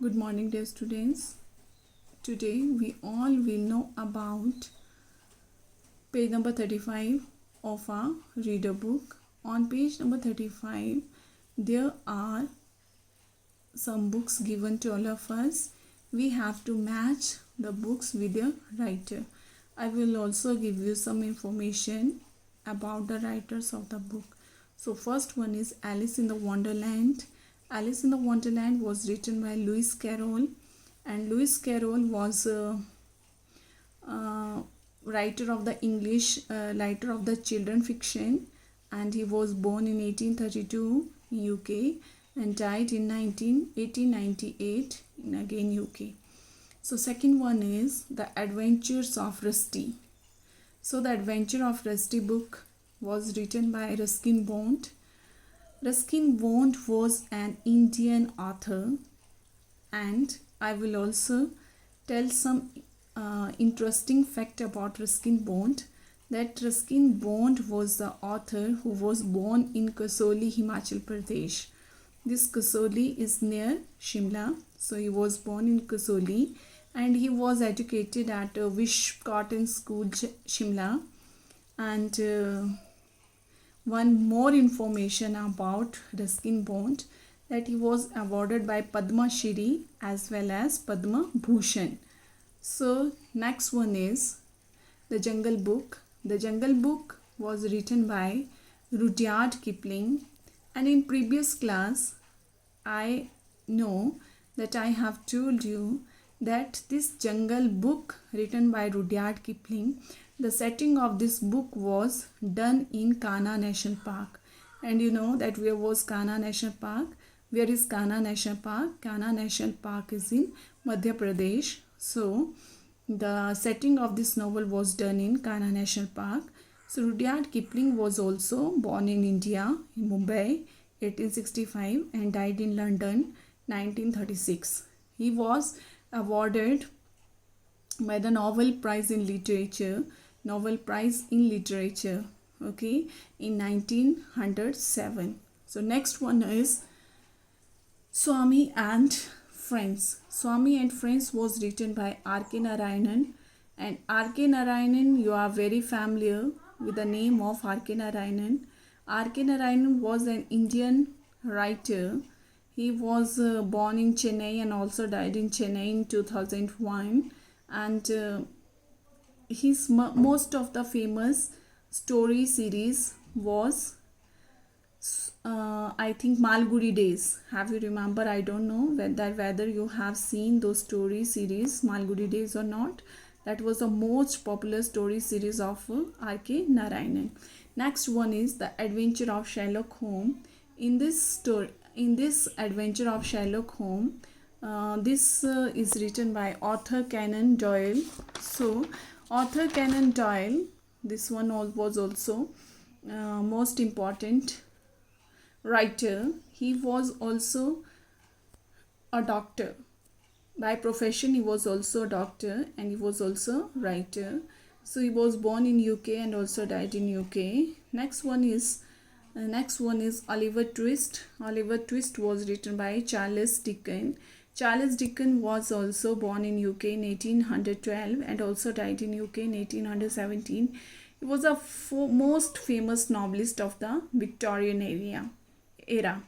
Good morning, dear students. Today we all will know about page number 35 of our reader book. On page number 35, there are some books given to all of us. We have to match the books with the writer. I will also give you some information about the writers of the book. So first one is Alice in the Wonderland. Alice in the Wonderland was written by Lewis Carroll, and Lewis Carroll was a writer of the English writer of the children fiction, and he was born in 1832 in UK and died in 1898 in again UK. So second one is The Adventures of Rusty. So The Adventure of Rusty book was written by Ruskin Bond. Ruskin Bond was an Indian author, and I will also tell some interesting fact about Ruskin Bond, that Ruskin Bond was the author who was born in Kasoli, Himachal Pradesh. This Kasoli is near Shimla, so he was born in Kasoli and he was educated at Wish Cotton School, Shimla. And one more information about Ruskin Bond, that he was awarded by Padma Shri as well as Padma Bhushan. So next one is The Jungle Book. The Jungle Book was written by Rudyard Kipling, and in previous class I know that I have told you that this Jungle Book written by Rudyard Kipling, the setting of this book was done in Kanha National Park. And you know that where was Kanha National Park? Where is Kanha National Park? Kanha National Park is in Madhya Pradesh. So the setting of this novel was done in Kanha National Park. So Rudyard Kipling was also born in India, in Mumbai, 1865, and died in London, 1936. He was awarded by the Nobel Prize in Literature, okay, in 1907. So next one is Swami and Friends. Swami and Friends was written by R.K. Narayanan, and R.K. Narayanan, you are very familiar with the name of R.K. Narayanan. R.K. Narayanan was an Indian writer. He was born in Chennai and also died in Chennai in 2001, and his most of the famous story series was I think Malgudi Days. Have you remember? I don't know whether you have seen those story series Malgudi Days or not. That was the most popular story series of R.K. Narayanan. Next one is The Adventure of Sherlock Holmes. In this Adventure of Sherlock Holmes, this is written by Arthur Conan Doyle. So Arthur Conan Doyle, this one was also most important writer. He was also a doctor. By profession, he was also a doctor, and he was also a writer. So he was born in UK and also died in UK. Next one is Oliver Twist. Oliver Twist was written by Charles Dickens. Charles Dickens was also born in UK in 1812 and also died in UK in 1817. He was a most famous novelist of the Victorian era.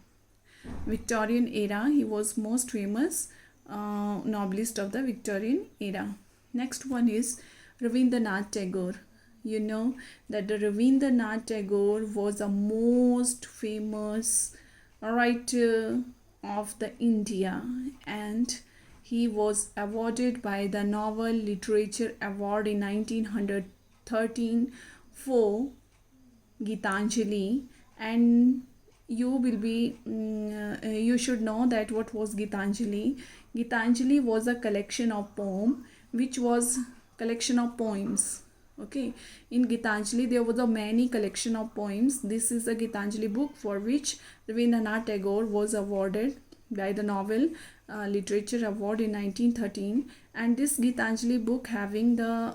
Victorian era, he was most famous novelist of the Victorian era. Next one is Rabindranath Tagore. You know that the Rabindranath Tagore was the most famous writer of the India, and he was awarded by the Nobel Literature Award in 1913 for Gitanjali. And you should know that what was Gitanjali. Gitanjali was a collection of poems. Okay, in Gitanjali there was a many collection of poems. This is a Gitanjali book for which Rabindranath Tagore was awarded by the Nobel Literature Award in 1913, and this Gitanjali book having the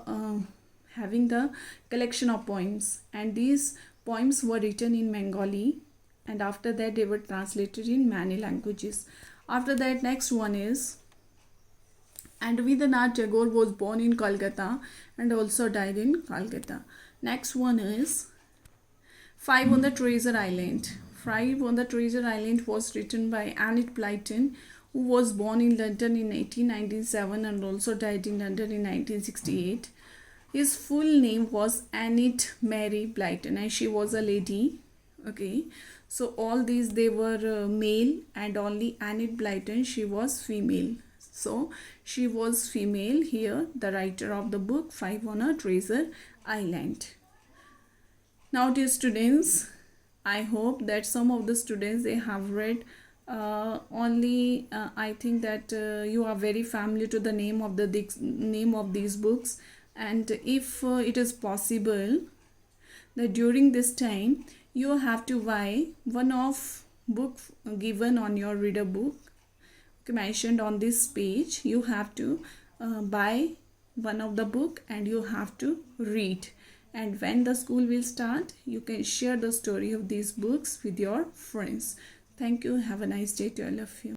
collection of poems, and these poems were written in Bengali, and after that they were translated in many languages. After that, next one is And Rabindranath Tagore was born in Kolkata and also died in Kolkata. Next one is Five on the Treasure Island. Five on the Treasure Island was written by Enid Blyton, who was born in London in 1897 and also died in London in 1968. His full name was Enid Mary Blyton and she was a lady. Okay, so all these they were male and only Enid Blyton, she was female. So she was female here, the writer of the book Five on a Treasure Island. Now dear students, I hope that some of the students they have read only I think that you are very familiar to the name of these books, and if it is possible that during this time you have to buy one of book given on your reader book mentioned on this page. You have to buy one of the book and you have to read, and when the school will start you can share the story of these books with your friends. Thank you. Have a nice day to all of you.